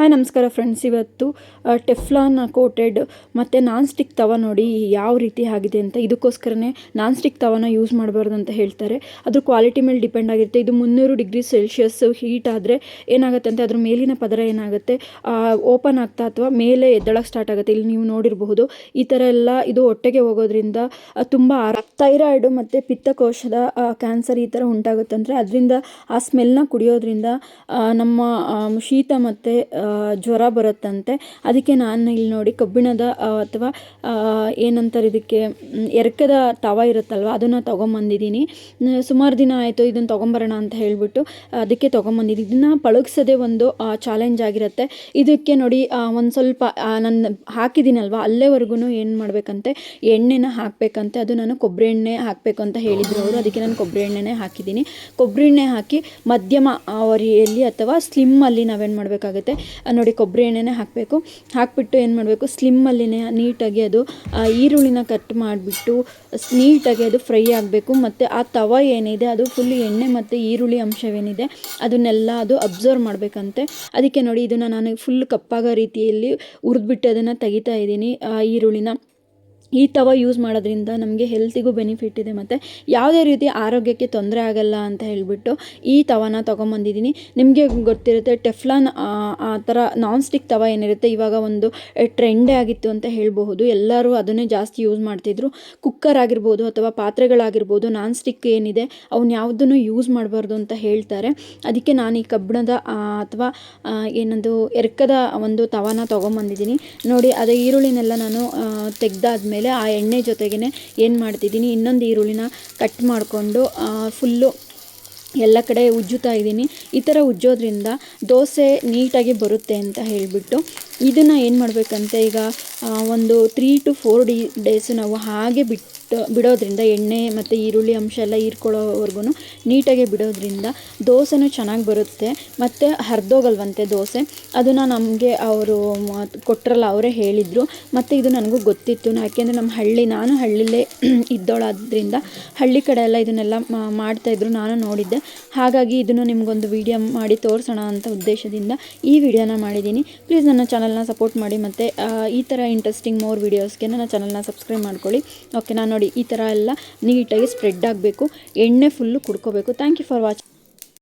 Hi ನಮಸ್ಕಾರ friends, ಇವತ್ತು Teflon coated ಮತ್ತು ನಾನ್ ಸ್ಟಿಕ್ ತವ ನೋಡಿ ಯಾವ ರೀತಿ ಆಗಿದೆ ಅಂತ. ಇದಕ್ಕೋಸ್ಕರನೇ ನಾನ್ ಸ್ಟಿಕ್ ತವನ ಯೂಸ್ ಮಾಡಬಾರ್ದು ಅಂತ ಹೇಳ್ತಾರೆ. ಅದ್ರ ಕ್ವಾಲಿಟಿ ಮೇಲೆ ಡಿಪೆಂಡ್ ಆಗಿರುತ್ತೆ. ಇದು 300 ಡಿಗ್ರಿ ಸೆಲ್ಸಿಯಸ್ ಹೀಟ್ ಆದರೆ ಏನಾಗುತ್ತೆ ಅಂತ ಅದ್ರ ಮೇಲಿನ ಪದರ ಏನಾಗುತ್ತೆ ಓಪನ್ ಆಗ್ತಾ ಅಥವಾ ಮೇಲೆ ಎದ್ದಳಕ್ಕೆ ಸ್ಟಾರ್ಟ್ ಆಗುತ್ತೆ. ಇಲ್ಲಿ ನೀವು ನೋಡಿರಬಹುದು ಈ ಥರ ಎಲ್ಲ ಇದು ಹೊಟ್ಟೆಗೆ ಹೋಗೋದ್ರಿಂದ ತುಂಬ ಥೈರಾಯ್ಡು ಮತ್ತು ಪಿತ್ತಕೋಶದ ಕ್ಯಾನ್ಸರ್ ಈ ಥರ ಉಂಟಾಗುತ್ತೆ. ಅಂದರೆ ಅದರಿಂದ ಆ ಸ್ಮೆಲ್ನ ಕುಡಿಯೋದ್ರಿಂದ ನಮ್ಮ ಶೀತ ಮತ್ತು ಜ್ವರ ಬರುತ್ತಂತೆ. ಅದಕ್ಕೆ ನಾನು ಇಲ್ಲಿ ನೋಡಿ ಕಬ್ಬಿಣದ ಅಥವಾ ಏನಂತಾರೆ ಇದಕ್ಕೆ ಎರ್ಕದ ತವ ಇರುತ್ತಲ್ವ ಅದನ್ನು ತೊಗೊಂಬಂದಿದ್ದೀನಿ. ಸುಮಾರು ದಿನ ಆಯಿತು ಇದನ್ನು ತೊಗೊಂಬರೋಣ ಅಂತ ಹೇಳಿಬಿಟ್ಟು ಅದಕ್ಕೆ ತೊಗೊಂಬಂದಿದ್ದೀನಿ. ಇದನ್ನು ಪಳಗಿಸೋದೇ ಒಂದು ಚಾಲೆಂಜ್ ಆಗಿರುತ್ತೆ. ಇದಕ್ಕೆ ನೋಡಿ ಒಂದು ಸ್ವಲ್ಪ ನಾನು ಹಾಕಿದ್ದೀನಲ್ವ ಅಲ್ಲೇವರೆಗೂ ಏನು ಮಾಡಬೇಕಂತೆ ಎಣ್ಣೆನ ಹಾಕಬೇಕಂತೆ. ಅದು ನಾನು ಕೊಬ್ಬರಿ ಎಣ್ಣೆ ಹಾಕಬೇಕು ಅಂತ ಹೇಳಿದರು ಅವರು. ಅದಕ್ಕೆ ನಾನು ಕೊಬ್ಬರಿ ಎಣ್ಣೆನೇ ಹಾಕಿದ್ದೀನಿ. ಕೊಬ್ಬರಿ ಎಣ್ಣೆ ಹಾಕಿ ಮಧ್ಯಮ ಅವರಿಯಲ್ಲಿ ಅಥವಾ ಸ್ಲಿಮ್ಮಲ್ಲಿ ನಾವೇನು ಮಾಡಬೇಕಾಗುತ್ತೆ ನೋಡಿ ಕೊಬ್ಬರಿ ಎಣ್ಣೆನೇ ಹಾಕಬೇಕು. ಹಾಕಿಬಿಟ್ಟು ಏನು ಮಾಡಬೇಕು ಸ್ಲಿಮ್ಮಲ್ಲಿನೇ ನೀಟಾಗಿ ಅದು ಈರುಳ್ಳಿನ ಕಟ್ ಮಾಡಿಬಿಟ್ಟು ನೀಟಾಗಿ ಅದು ಫ್ರೈ ಆಗಬೇಕು. ಮತ್ತು ಆ ತವ ಏನಿದೆ ಅದು ಫುಲ್ ಎಣ್ಣೆ ಮತ್ತು ಈರುಳ್ಳಿ ಅಂಶವೇನಿದೆ ಅದನ್ನೆಲ್ಲ ಅದು ಅಬ್ಸರ್ವ್ ಮಾಡಬೇಕಂತೆ. ಅದಕ್ಕೆ ನೋಡಿ ಇದನ್ನು ನಾನು ಫುಲ್ ಕಪ್ಪಾಗೋ ರೀತಿಯಲ್ಲಿ ಹುರಿದ್ಬಿಟ್ಟು ಅದನ್ನು ತೆಗಿತಾ ಇದ್ದೀನಿ ಈರುಳ್ಳಿನ. ಈ ತವ ಯೂಸ್ ಮಾಡೋದ್ರಿಂದ ನಮಗೆ ಹೆಲ್ತಿಗೂ ಬೆನಿಫಿಟ್ ಇದೆ ಮತ್ತು ಯಾವುದೇ ರೀತಿ ಆರೋಗ್ಯಕ್ಕೆ ತೊಂದರೆ ಆಗಲ್ಲ ಅಂತ ಹೇಳಿಬಿಟ್ಟು ಈ ತವನ ತೊಗೊಂಬಂದಿದ್ದೀನಿ. ನಿಮಗೆ ಗೊತ್ತಿರುತ್ತೆ ಟೆಫ್ಲಾನ್ ಆ ಥರ ನಾನ್ ಸ್ಟಿಕ್ ತವ ಏನಿರುತ್ತೆ ಇವಾಗ ಒಂದು ಟ್ರೆಂಡೇ ಆಗಿತ್ತು ಅಂತ ಹೇಳಬಹುದು. ಎಲ್ಲರೂ ಅದನ್ನೇ ಜಾಸ್ತಿ ಯೂಸ್ ಮಾಡ್ತಿದ್ರು. ಕುಕ್ಕರ್ ಆಗಿರ್ಬೋದು ಅಥವಾ ಪಾತ್ರೆಗಳಾಗಿರ್ಬೋದು ನಾನ್ ಸ್ಟಿಕ್ ಏನಿದೆ ಅವನ್ನ ಯಾವುದನ್ನು ಯೂಸ್ ಮಾಡಬಾರ್ದು ಅಂತ ಹೇಳ್ತಾರೆ. ಅದಕ್ಕೆ ನಾನು ಈ ಕಬ್ಬಿಣದ ಅಥವಾ ಏನದು ಎರ್ಕದ ಒಂದು ತವನ ತೊಗೊಂಬಂದಿದ್ದೀನಿ. ನೋಡಿ ಅದೇ ಈರುಳ್ಳಿನೆಲ್ಲ ನಾನು ತೆಗೆದಾದ್ಮೇಲೆ ಆ ಎಣ್ಣೆ ಜೊತೆಗೇ ಏನು ಮಾಡ್ತಿದ್ದೀನಿ ಇನ್ನೊಂದು ಈರುಳ್ಳಿನ ಕಟ್ ಮಾಡಿಕೊಂಡು ಫುಲ್ಲು ಎಲ್ಲ ಕಡೆ ಉಜ್ಜುತ್ತಾ ಇದ್ದೀನಿ. ಈ ಥರ ಉಜ್ಜೋದ್ರಿಂದ ದೋಸೆ ನೀಟಾಗಿ ಬರುತ್ತೆ ಅಂತ ಹೇಳಿಬಿಟ್ಟು ಇದನ್ನು ಏನು ಮಾಡಬೇಕಂತೆ ಈಗ ಒಂದು 3 to 4 ಡೇಸು ನಾವು ಹಾಗೆ ಬಿಡೋದ್ರಿಂದ ಎಣ್ಣೆ ಮತ್ತು ಈರುಳ್ಳಿ ಅಂಶ ಎಲ್ಲ ಹೀರ್ಕೊಳ್ಳೋವರೆಗೂ ನೀಟಾಗಿ ಬಿಡೋದ್ರಿಂದ ದೋಸೆನೂ ಚೆನ್ನಾಗಿ ಬರುತ್ತೆ ಮತ್ತು ಹರಿದೋಗಲ್ವಂತೆ ದೋಸೆ. ಅದನ್ನು ನಮಗೆ ಅವರು ಕೊಟ್ಟರಲ್ಲ ಅವರೇ ಹೇಳಿದರು. ಮತ್ತು ಇದು ನನಗೂ ಗೊತ್ತಿತ್ತು ಯಾಕೆಂದರೆ ನಾನು ಹಳ್ಳಿಲೇ ಇದ್ದೋಳಾದ್ರಿಂದ ಹಳ್ಳಿ ಕಡೆ ಎಲ್ಲ ಇದನ್ನೆಲ್ಲ ಮಾಡ್ತಾಯಿದ್ರು, ನಾನು ನೋಡಿದ್ದೆ. ಹಾಗಾಗಿ ಇದನ್ನು ನಿಮಗೊಂದು ವಿಡಿಯೋ ಮಾಡಿ ತೋರಿಸೋಣ ಅಂತ ಉದ್ದೇಶದಿಂದ ಈ ವಿಡಿಯೋನ ಮಾಡಿದ್ದೀನಿ. ಪ್ಲೀಸ್ ನನ್ನ ಚಾನಲ್ನ ಸಪೋರ್ಟ್ ಮಾಡಿ ಮತ್ತು ಈ ಥರ ಇಂಟ್ರೆಸ್ಟಿಂಗ್ ಮೋರ್ ವೀಡಿಯೋಸ್ಗೆ ನನ್ನ ಚಾನಲ್ನ ಸಬ್ಸ್ಕ್ರೈಬ್ ಮಾಡ್ಕೊಳ್ಳಿ. ಓಕೆ, ನಾನು ನೋಡಿ ಈ ಥರ ಎಲ್ಲ ನೀಟಾಗಿ ಸ್ಪ್ರೆಡ್ ಆಗಬೇಕು, ಎಣ್ಣೆ ಫುಲ್ಲು ಕುಡ್ಕೋಬೇಕು. Thank you for watching.